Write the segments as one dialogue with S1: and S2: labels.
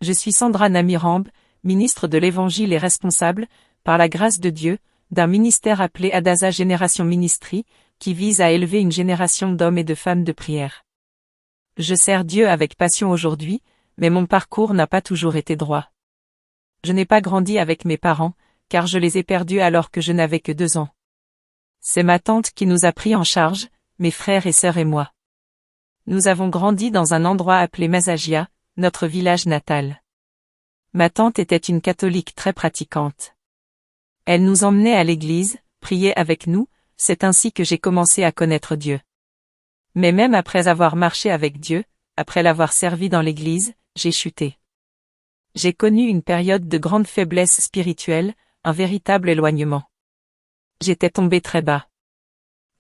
S1: Je suis Sandra Namirambe, ministre de l'Évangile et responsable, par la grâce de Dieu, d'un ministère appelé Adasa Génération Ministry, qui vise à élever une génération d'hommes et de femmes de prière. Je sers Dieu avec passion aujourd'hui, mais mon parcours n'a pas toujours été droit. Je n'ai pas grandi avec mes parents, car je les ai perdus alors que je n'avais que 2 ans. C'est ma tante qui nous a pris en charge, mes frères et sœurs et moi. Nous avons grandi dans un endroit appelé Masagia, notre village natal. Ma tante était une catholique très pratiquante. Elle nous emmenait à l'église, priait avec nous, c'est ainsi que j'ai commencé à connaître Dieu. Mais même après avoir marché avec Dieu, après l'avoir servi dans l'église, j'ai chuté. J'ai connu une période de grande faiblesse spirituelle, un véritable éloignement. J'étais tombé très bas.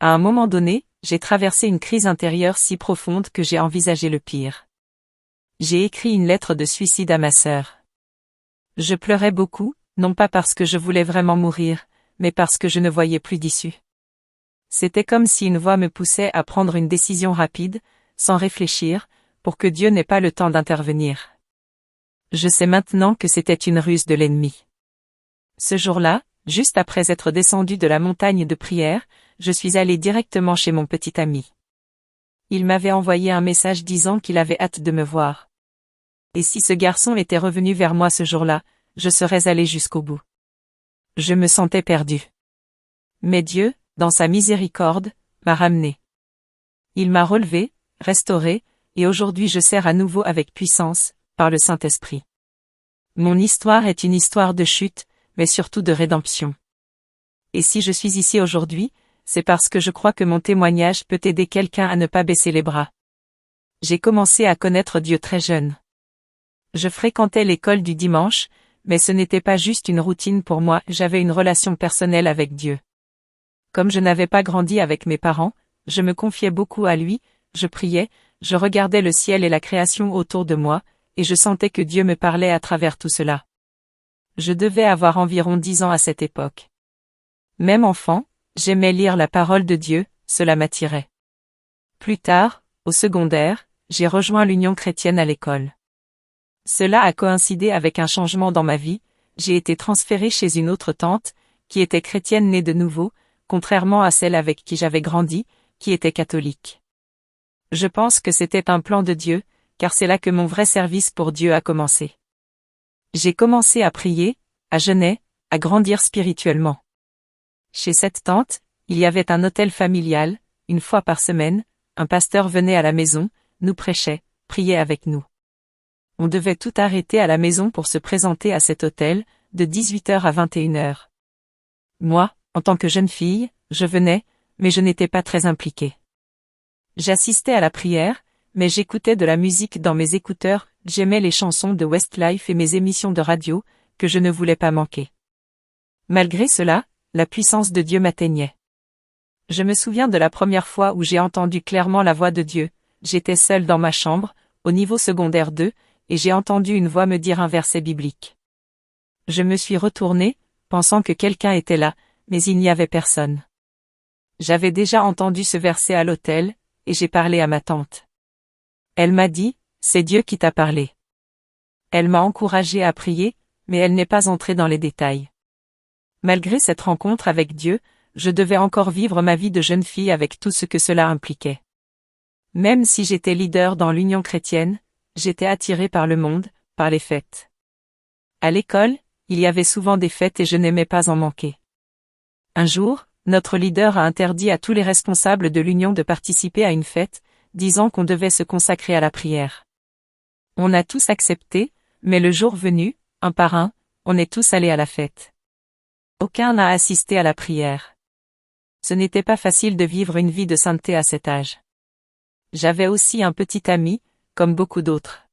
S1: À un moment donné, j'ai traversé une crise intérieure si profonde que j'ai envisagé le pire. J'ai écrit une lettre de suicide à ma sœur. Je pleurais beaucoup, non pas parce que je voulais vraiment mourir, mais parce que je ne voyais plus d'issue. C'était comme si une voix me poussait à prendre une décision rapide, sans réfléchir, pour que Dieu n'ait pas le temps d'intervenir. Je sais maintenant que c'était une ruse de l'ennemi. Ce jour-là, juste après être descendu de la montagne de prière, je suis allé directement chez mon petit ami. Il m'avait envoyé un message disant qu'il avait hâte de me voir. Et si ce garçon était revenu vers moi ce jour-là, je serais allé jusqu'au bout. Je me sentais perdu. Mais Dieu, dans sa miséricorde, m'a ramené. Il m'a relevé, restauré, et aujourd'hui je sers à nouveau avec puissance, par le Saint-Esprit. Mon histoire est une histoire de chute, mais surtout de rédemption. Et si je suis ici aujourd'hui, c'est parce que je crois que mon témoignage peut aider quelqu'un à ne pas baisser les bras. J'ai commencé à connaître Dieu très jeune. Je fréquentais l'école du dimanche, mais ce n'était pas juste une routine pour moi, j'avais une relation personnelle avec Dieu. Comme je n'avais pas grandi avec mes parents, je me confiais beaucoup à lui, je priais, je regardais le ciel et la création autour de moi, et je sentais que Dieu me parlait à travers tout cela. Je devais avoir environ 10 ans à cette époque. Même enfant, j'aimais lire la parole de Dieu, cela m'attirait. Plus tard, au secondaire, j'ai rejoint l'Union chrétienne à l'école. Cela a coïncidé avec un changement dans ma vie, j'ai été transféré chez une autre tante, qui était chrétienne née de nouveau, contrairement à celle avec qui j'avais grandi, qui était catholique. Je pense que c'était un plan de Dieu, car c'est là que mon vrai service pour Dieu a commencé. J'ai commencé à prier, à jeûner, à grandir spirituellement. Chez cette tante, il y avait un autel familial, une fois par semaine, un pasteur venait à la maison, nous prêchait, priait avec nous. On devait tout arrêter à la maison pour se présenter à cet autel, de 18h à 21h. Moi, en tant que jeune fille, je venais, mais je n'étais pas très impliquée. J'assistais à la prière, mais j'écoutais de la musique dans mes écouteurs, j'aimais les chansons de Westlife et mes émissions de radio, que je ne voulais pas manquer. Malgré cela, la puissance de Dieu m'atteignait. Je me souviens de la première fois où j'ai entendu clairement la voix de Dieu, j'étais seule dans ma chambre, au niveau secondaire 2, et j'ai entendu une voix me dire un verset biblique. Je me suis retournée, pensant que quelqu'un était là, mais il n'y avait personne. J'avais déjà entendu ce verset à l'autel, et j'ai parlé à ma tante. Elle m'a dit, c'est Dieu qui t'a parlé. Elle m'a encouragée à prier, mais elle n'est pas entrée dans les détails. Malgré cette rencontre avec Dieu, je devais encore vivre ma vie de jeune fille avec tout ce que cela impliquait. Même si j'étais leader dans l'Union chrétienne, j'étais attirée par le monde, par les fêtes. À l'école, il y avait souvent des fêtes et je n'aimais pas en manquer. Un jour, notre leader a interdit à tous les responsables de l'Union de participer à une fête, disant qu'on devait se consacrer à la prière. On a tous accepté, mais le jour venu, un par un, on est tous allés à la fête. Aucun n'a assisté à la prière. Ce n'était pas facile de vivre une vie de sainteté à cet âge. J'avais aussi un petit ami, comme beaucoup d'autres.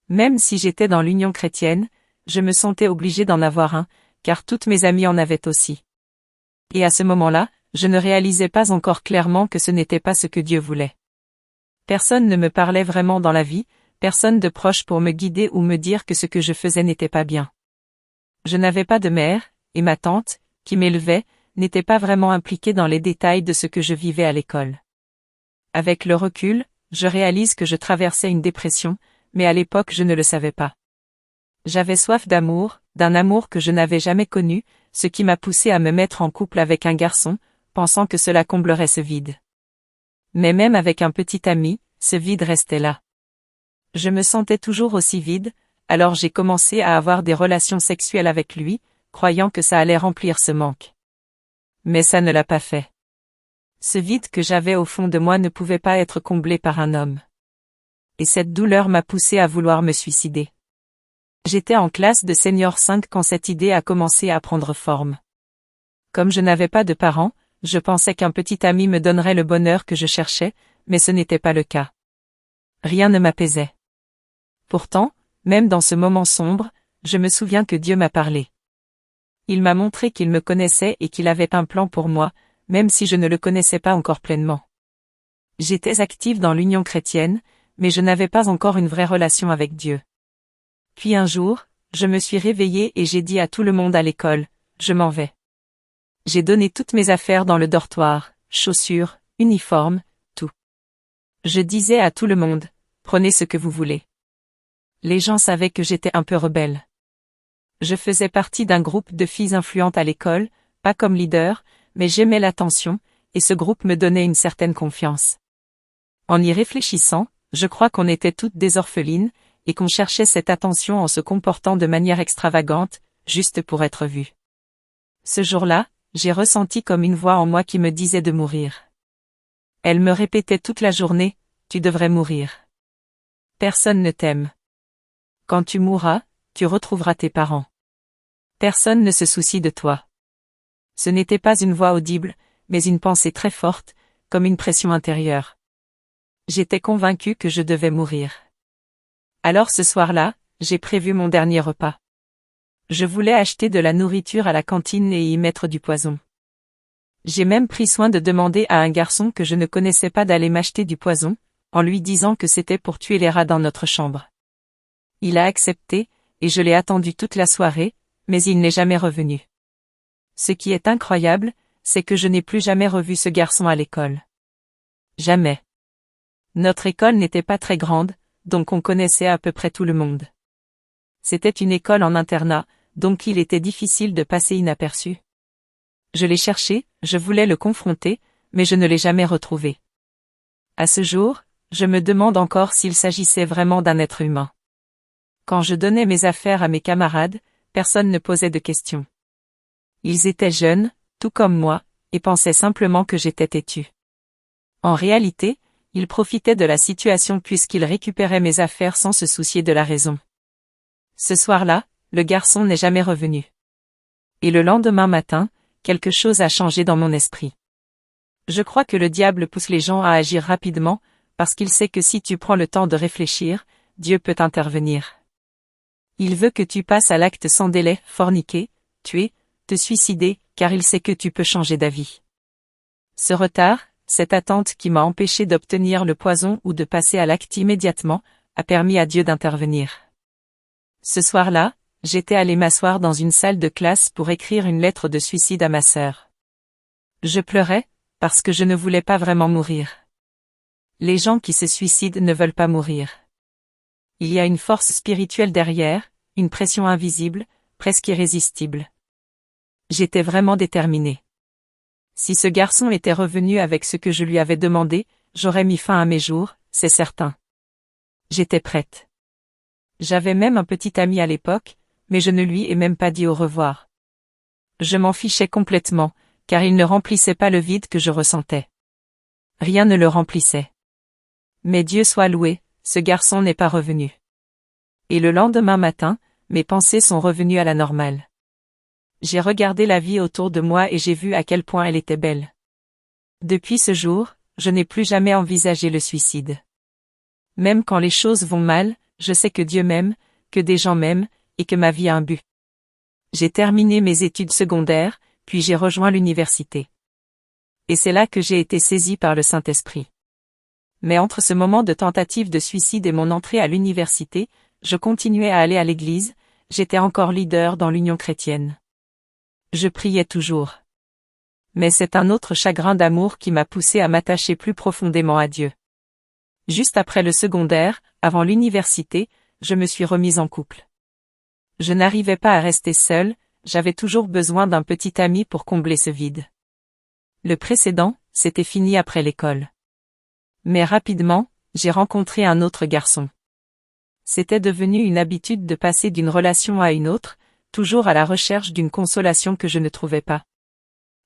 S1: Même si j'étais dans l'Union chrétienne, je me sentais obligée d'en avoir un, car toutes mes amies en avaient aussi. Et à ce moment-là, je ne réalisais pas encore clairement que ce n'était pas ce que Dieu voulait. Personne ne me parlait vraiment dans la vie, personne de proche pour me guider ou me dire que ce que je faisais n'était pas bien. Je n'avais pas de mère, et ma tante, qui m'élevait, n'était pas vraiment impliquée dans les détails de ce que je vivais à l'école. Avec le recul, je réalise que je traversais une dépression, mais à l'époque je ne le savais pas. J'avais soif d'amour, d'un amour que je n'avais jamais connu, ce qui m'a poussé à me mettre en couple avec un garçon, pensant que cela comblerait ce vide. Mais même avec un petit ami, ce vide restait là. Je me sentais toujours aussi vide, alors j'ai commencé à avoir des relations sexuelles avec lui, croyant que ça allait remplir ce manque. Mais ça ne l'a pas fait. Ce vide que j'avais au fond de moi ne pouvait pas être comblé par un homme. Et cette douleur m'a poussé à vouloir me suicider. J'étais en classe de senior 5 quand cette idée a commencé à prendre forme. Comme je n'avais pas de parents, je pensais qu'un petit ami me donnerait le bonheur que je cherchais, mais ce n'était pas le cas. Rien ne m'apaisait. Pourtant, même dans ce moment sombre, je me souviens que Dieu m'a parlé. Il m'a montré qu'il me connaissait et qu'il avait un plan pour moi, même si je ne le connaissais pas encore pleinement. J'étais active dans l'union chrétienne, mais je n'avais pas encore une vraie relation avec Dieu. Puis un jour, je me suis réveillée et j'ai dit à tout le monde à l'école, je m'en vais. J'ai donné toutes mes affaires dans le dortoir, chaussures, uniformes, tout. Je disais à tout le monde, prenez ce que vous voulez. Les gens savaient que j'étais un peu rebelle. Je faisais partie d'un groupe de filles influentes à l'école, pas comme leader, mais j'aimais l'attention, et ce groupe me donnait une certaine confiance. En y réfléchissant, je crois qu'on était toutes des orphelines, et qu'on cherchait cette attention en se comportant de manière extravagante, juste pour être vue. Ce jour-là, j'ai ressenti comme une voix en moi qui me disait de mourir. Elle me répétait toute la journée, tu devrais mourir. Personne ne t'aime. Quand tu mourras, tu retrouveras tes parents. Personne ne se soucie de toi. Ce n'était pas une voix audible, mais une pensée très forte, comme une pression intérieure. J'étais convaincue que je devais mourir. Alors ce soir-là, j'ai prévu mon dernier repas. Je voulais acheter de la nourriture à la cantine et y mettre du poison. J'ai même pris soin de demander à un garçon que je ne connaissais pas d'aller m'acheter du poison, en lui disant que c'était pour tuer les rats dans notre chambre. Il a accepté, et je l'ai attendu toute la soirée, mais il n'est jamais revenu. Ce qui est incroyable, c'est que je n'ai plus jamais revu ce garçon à l'école. Jamais. Notre école n'était pas très grande, donc on connaissait à peu près tout le monde. C'était une école en internat, donc il était difficile de passer inaperçu. Je l'ai cherché, je voulais le confronter, mais je ne l'ai jamais retrouvé. À ce jour, je me demande encore s'il s'agissait vraiment d'un être humain. Quand je donnais mes affaires à mes camarades, personne ne posait de questions. Ils étaient jeunes, tout comme moi, et pensaient simplement que j'étais têtue. En réalité, ils profitaient de la situation puisqu'ils récupéraient mes affaires sans se soucier de la raison. Ce soir-là, le garçon n'est jamais revenu. Et le lendemain matin, quelque chose a changé dans mon esprit. Je crois que le diable pousse les gens à agir rapidement, parce qu'il sait que si tu prends le temps de réfléchir, Dieu peut intervenir. Il veut que tu passes à l'acte sans délai, forniquer, tuer, te suicider, car il sait que tu peux changer d'avis. Ce retard, cette attente qui m'a empêché d'obtenir le poison ou de passer à l'acte immédiatement, a permis à Dieu d'intervenir. Ce soir-là, j'étais allé m'asseoir dans une salle de classe pour écrire une lettre de suicide à ma sœur. Je pleurais, parce que je ne voulais pas vraiment mourir. Les gens qui se suicident ne veulent pas mourir. Il y a une force spirituelle derrière, une pression invisible, presque irrésistible. J'étais vraiment déterminée. Si ce garçon était revenu avec ce que je lui avais demandé, j'aurais mis fin à mes jours, c'est certain. J'étais prête. J'avais même un petit ami à l'époque, mais je ne lui ai même pas dit au revoir. Je m'en fichais complètement, car il ne remplissait pas le vide que je ressentais. Rien ne le remplissait. Mais Dieu soit loué, ce garçon n'est pas revenu. Et le lendemain matin, mes pensées sont revenues à la normale. J'ai regardé la vie autour de moi et j'ai vu à quel point elle était belle. Depuis ce jour, je n'ai plus jamais envisagé le suicide. Même quand les choses vont mal, je sais que Dieu m'aime, que des gens m'aiment, et que ma vie a un but. J'ai terminé mes études secondaires, puis j'ai rejoint l'université. Et c'est là que j'ai été saisie par le Saint-Esprit. Mais entre ce moment de tentative de suicide et mon entrée à l'université, je continuais à aller à l'église, j'étais encore leader dans l'union chrétienne. Je priais toujours. Mais c'est un autre chagrin d'amour qui m'a poussé à m'attacher plus profondément à Dieu. Juste après le secondaire, avant l'université, je me suis remise en couple. Je n'arrivais pas à rester seule, j'avais toujours besoin d'un petit ami pour combler ce vide. Le précédent, c'était fini après l'école. Mais rapidement, j'ai rencontré un autre garçon. C'était devenu une habitude de passer d'une relation à une autre, toujours à la recherche d'une consolation que je ne trouvais pas.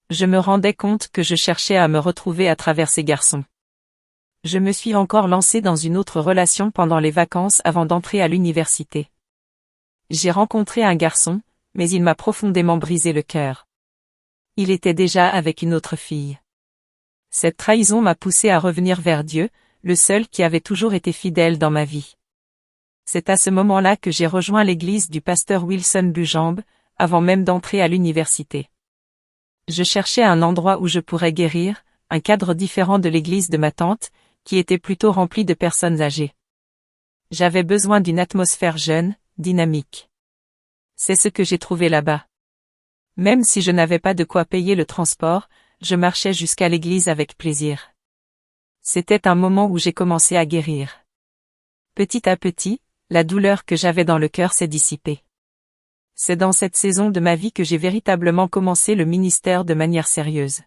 S1: Je me rendais compte que je cherchais à me retrouver à travers ces garçons. Je me suis encore lancée dans une autre relation pendant les vacances avant d'entrer à l'université. J'ai rencontré un garçon, mais il m'a profondément brisé le cœur. Il était déjà avec une autre fille. Cette trahison m'a poussée à revenir vers Dieu, le seul qui avait toujours été fidèle dans ma vie. C'est à ce moment-là que j'ai rejoint l'église du pasteur Wilson Bujambe, avant même d'entrer à l'université. Je cherchais un endroit où je pourrais guérir, un cadre différent de l'église de ma tante, qui était plutôt remplie de personnes âgées. J'avais besoin d'une atmosphère jeune, dynamique. C'est ce que j'ai trouvé là-bas. Même si je n'avais pas de quoi payer le transport, je marchais jusqu'à l'église avec plaisir. C'était un moment où j'ai commencé à guérir. Petit à petit, la douleur que j'avais dans le cœur s'est dissipée. C'est dans cette saison de ma vie que j'ai véritablement commencé le ministère de manière sérieuse.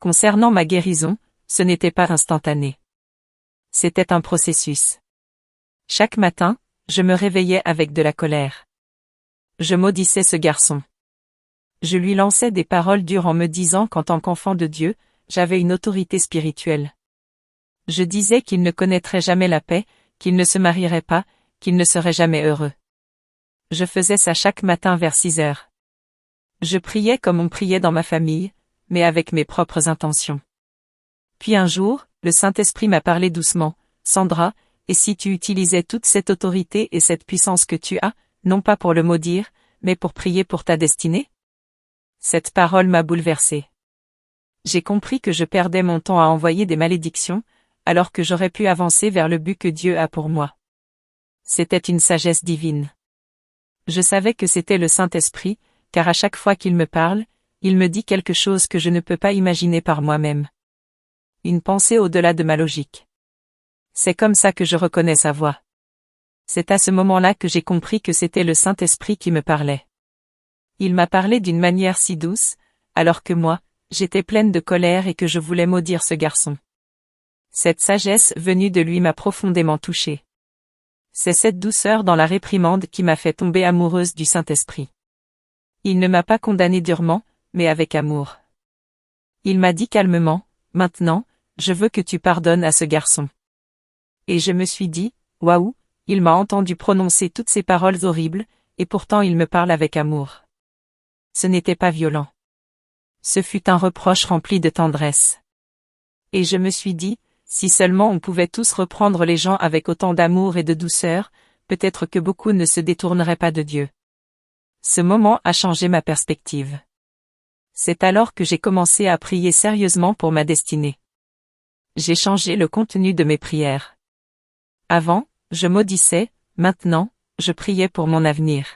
S1: Concernant ma guérison, ce n'était pas instantané. C'était un processus. Chaque matin, je me réveillais avec de la colère. Je maudissais ce garçon. Je lui lançais des paroles dures en me disant qu'en tant qu'enfant de Dieu, j'avais une autorité spirituelle. Je disais qu'il ne connaîtrait jamais la paix, qu'il ne se marierait pas, qu'il ne serait jamais heureux. Je faisais ça chaque matin vers 6 heures. Je priais comme on priait dans ma famille, mais avec mes propres intentions. Puis un jour, le Saint-Esprit m'a parlé doucement, « Sandra, et si tu utilisais toute cette autorité et cette puissance que tu as, non pas pour le maudire, mais pour prier pour ta destinée ?» Cette parole m'a bouleversée. J'ai compris que je perdais mon temps à envoyer des malédictions, alors que j'aurais pu avancer vers le but que Dieu a pour moi. C'était une sagesse divine. Je savais que c'était le Saint-Esprit, car à chaque fois qu'il me parle, il me dit quelque chose que je ne peux pas imaginer par moi-même. Une pensée au-delà de ma logique. C'est comme ça que je reconnais sa voix. C'est à ce moment-là que j'ai compris que c'était le Saint-Esprit qui me parlait. Il m'a parlé d'une manière si douce, alors que moi, j'étais pleine de colère et que je voulais maudire ce garçon. Cette sagesse venue de lui m'a profondément touchée. C'est cette douceur dans la réprimande qui m'a fait tomber amoureuse du Saint-Esprit. Il ne m'a pas condamnée durement, mais avec amour. Il m'a dit calmement, « Maintenant, je veux que tu pardonnes à ce garçon. » Et je me suis dit, « Waouh, il m'a entendu prononcer toutes ces paroles horribles, et pourtant il me parle avec amour. » Ce n'était pas violent. Ce fut un reproche rempli de tendresse. Et je me suis dit, si seulement on pouvait tous reprendre les gens avec autant d'amour et de douceur, peut-être que beaucoup ne se détourneraient pas de Dieu. Ce moment a changé ma perspective. C'est alors que j'ai commencé à prier sérieusement pour ma destinée. J'ai changé le contenu de mes prières. Avant, je maudissais, maintenant, je priais pour mon avenir.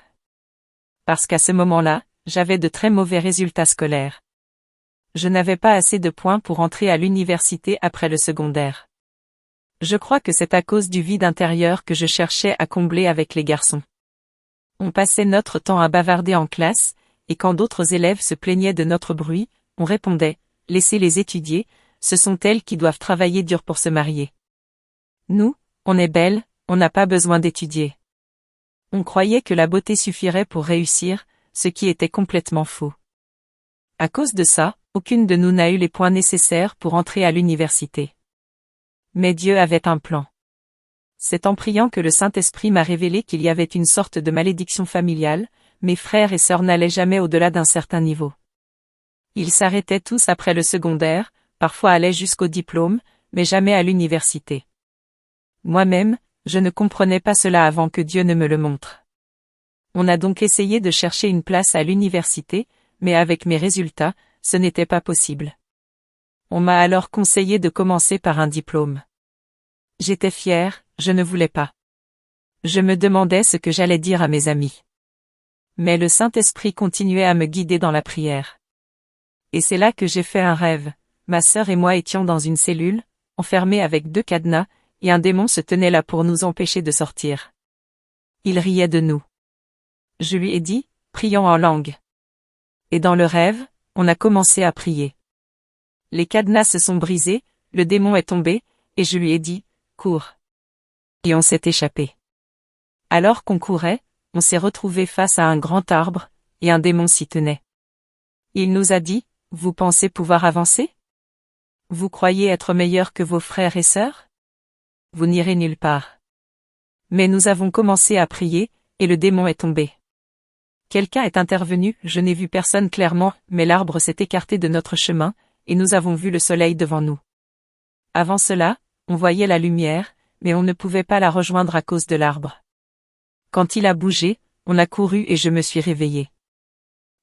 S1: Parce qu'à ce moment-là, j'avais de très mauvais résultats scolaires. Je n'avais pas assez de points pour entrer à l'université après le secondaire. Je crois que c'est à cause du vide intérieur que je cherchais à combler avec les garçons. On passait notre temps à bavarder en classe, et quand d'autres élèves se plaignaient de notre bruit, on répondait, « Laissez-les étudier, ce sont elles qui doivent travailler dur pour se marier. Nous, on est belles, on n'a pas besoin d'étudier. » On croyait que la beauté suffirait pour réussir, ce qui était complètement faux. À cause de ça, aucune de nous n'a eu les points nécessaires pour entrer à l'université. Mais Dieu avait un plan. C'est en priant que le Saint-Esprit m'a révélé qu'il y avait une sorte de malédiction familiale, mes frères et sœurs n'allaient jamais au-delà d'un certain niveau. Ils s'arrêtaient tous après le secondaire, parfois allaient jusqu'au diplôme, mais jamais à l'université. Moi-même, je ne comprenais pas cela avant que Dieu ne me le montre. On a donc essayé de chercher une place à l'université, mais avec mes résultats, ce n'était pas possible. On m'a alors conseillé de commencer par un diplôme. J'étais fière, je ne voulais pas. Je me demandais ce que j'allais dire à mes amis. Mais le Saint-Esprit continuait à me guider dans la prière. Et c'est là que j'ai fait un rêve. Ma sœur et moi étions dans une cellule, enfermés avec 2 cadenas, et un démon se tenait là pour nous empêcher de sortir. Il riait de nous. Je lui ai dit, prions en langue. Et dans le rêve, on a commencé à prier. Les cadenas se sont brisés, le démon est tombé, et je lui ai dit, cours. Et on s'est échappé. Alors qu'on courait, on s'est retrouvé face à un grand arbre, et un démon s'y tenait. Il nous a dit, vous pensez pouvoir avancer? Vous croyez être meilleur que vos frères et sœurs? Vous n'irez nulle part. Mais nous avons commencé à prier, et le démon est tombé. Quelqu'un est intervenu, je n'ai vu personne clairement, mais l'arbre s'est écarté de notre chemin, et nous avons vu le soleil devant nous. Avant cela, on voyait la lumière, mais on ne pouvait pas la rejoindre à cause de l'arbre. Quand il a bougé, on a couru et je me suis réveillé.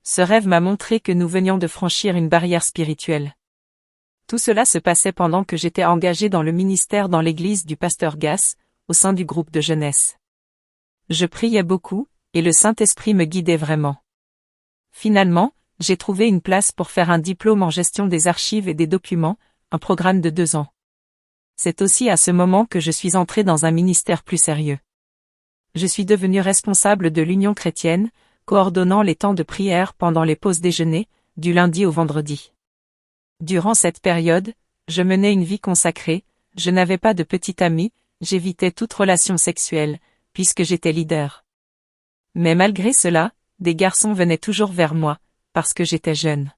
S1: Ce rêve m'a montré que nous venions de franchir une barrière spirituelle. Tout cela se passait pendant que j'étais engagé dans le ministère dans l'église du pasteur Gass, au sein du groupe de jeunesse. Je priais beaucoup, et le Saint-Esprit me guidait vraiment. Finalement, j'ai trouvé une place pour faire un diplôme en gestion des archives et des documents, un programme de 2 ans. C'est aussi à ce moment que je suis entré dans un ministère plus sérieux. Je suis devenu responsable de l'Union chrétienne, coordonnant les temps de prière pendant les pauses déjeuner, du lundi au vendredi. Durant cette période, je menais une vie consacrée, je n'avais pas de petit ami, j'évitais toute relation sexuelle, puisque j'étais leader. Mais malgré cela, des garçons venaient toujours vers moi, parce que j'étais jeune.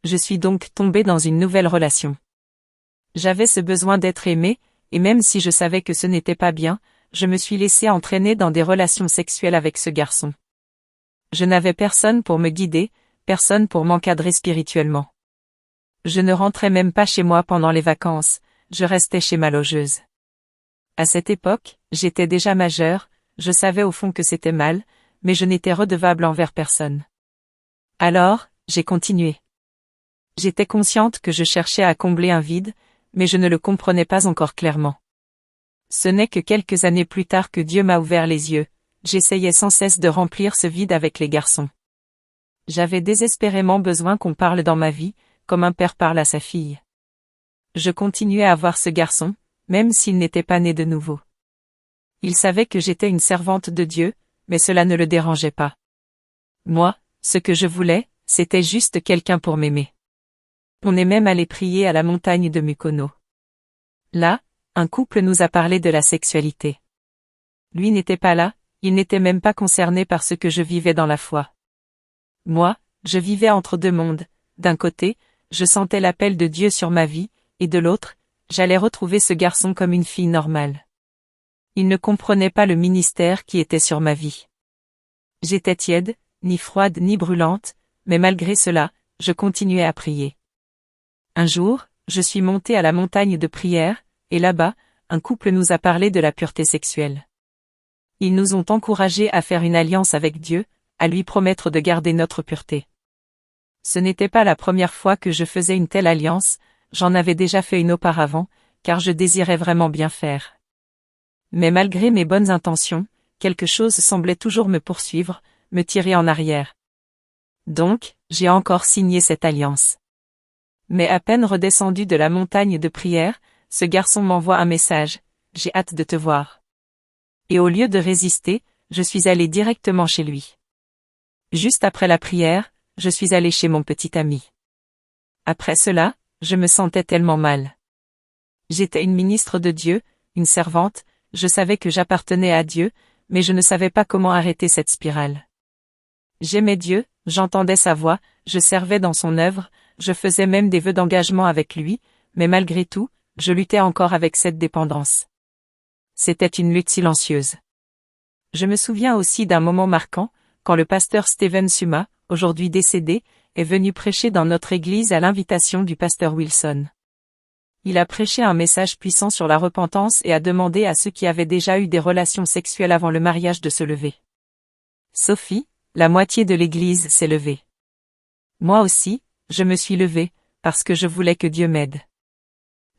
S1: Je suis donc tombé dans une nouvelle relation. J'avais ce besoin d'être aimé, et même si je savais que ce n'était pas bien, je me suis laissé entraîner dans des relations sexuelles avec ce garçon. Je n'avais personne pour me guider, personne pour m'encadrer spirituellement. Je ne rentrais même pas chez moi pendant les vacances, je restais chez ma logeuse. À cette époque, j'étais déjà majeure, je savais au fond que c'était mal, mais je n'étais redevable envers personne. Alors, j'ai continué. J'étais consciente que je cherchais à combler un vide, mais je ne le comprenais pas encore clairement. Ce n'est que quelques années plus tard que Dieu m'a ouvert les yeux, j'essayais sans cesse de remplir ce vide avec les garçons. J'avais désespérément besoin qu'on parle dans ma vie, comme un père parle à sa fille. Je continuais à voir ce garçon, même s'il n'était pas né de nouveau. Il savait que j'étais une servante de Dieu, mais cela ne le dérangeait pas. Moi, ce que je voulais, c'était juste quelqu'un pour m'aimer. On est même allé prier à la montagne de Mukono. Là, un couple nous a parlé de la sexualité. Lui n'était pas là, il n'était même pas concerné par ce que je vivais dans la foi. Moi, je vivais entre 2 mondes, d'un côté, je sentais l'appel de Dieu sur ma vie, et de l'autre, j'allais retrouver ce garçon comme une fille normale. Il ne comprenait pas le ministère qui était sur ma vie. J'étais tiède, ni froide ni brûlante, mais malgré cela, je continuais à prier. Un jour, je suis montée à la montagne de prière, et là-bas, un couple nous a parlé de la pureté sexuelle. Ils nous ont encouragés à faire une alliance avec Dieu, à lui promettre de garder notre pureté. Ce n'était pas la première fois que je faisais une telle alliance, j'en avais déjà fait une auparavant, car je désirais vraiment bien faire. Mais malgré mes bonnes intentions, quelque chose semblait toujours me poursuivre, me tirer en arrière. Donc, j'ai encore signé cette alliance. Mais à peine redescendu de la montagne de prière, ce garçon m'envoie un message, « J'ai hâte de te voir ». Et au lieu de résister, je suis allé directement chez lui. Juste après la prière, je suis allé chez mon petit ami. Après cela, je me sentais tellement mal. J'étais une ministre de Dieu, une servante, je savais que j'appartenais à Dieu, mais je ne savais pas comment arrêter cette spirale. J'aimais Dieu, j'entendais sa voix, je servais dans son œuvre, je faisais même des vœux d'engagement avec lui, mais malgré tout, je luttais encore avec cette dépendance. C'était une lutte silencieuse. Je me souviens aussi d'un moment marquant, quand le pasteur Steven Suma, aujourd'hui décédé, est venu prêcher dans notre église à l'invitation du pasteur Wilson. Il a prêché un message puissant sur la repentance et a demandé à ceux qui avaient déjà eu des relations sexuelles avant le mariage de se lever. Sophie, la moitié de l'église s'est levée. Moi aussi, je me suis levée, parce que je voulais que Dieu m'aide.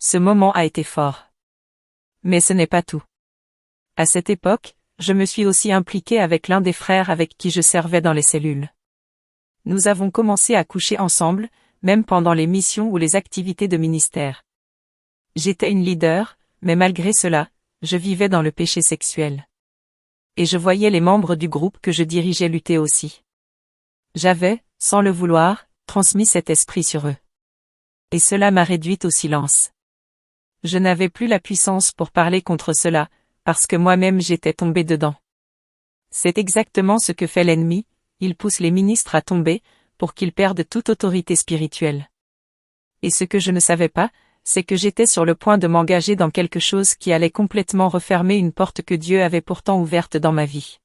S1: Ce moment a été fort. Mais ce n'est pas tout. À cette époque, je me suis aussi impliquée avec l'un des frères avec qui je servais dans les cellules. Nous avons commencé à coucher ensemble, même pendant les missions ou les activités de ministère. J'étais une leader, mais malgré cela, je vivais dans le péché sexuel. Et je voyais les membres du groupe que je dirigeais lutter aussi. J'avais, sans le vouloir, transmis cet esprit sur eux. Et cela m'a réduite au silence. Je n'avais plus la puissance pour parler contre cela, parce que moi-même j'étais tombé dedans. C'est exactement ce que fait l'ennemi, il pousse les ministres à tomber, pour qu'ils perdent toute autorité spirituelle. Et ce que je ne savais pas, c'est que j'étais sur le point de m'engager dans quelque chose qui allait complètement refermer une porte que Dieu avait pourtant ouverte dans ma vie.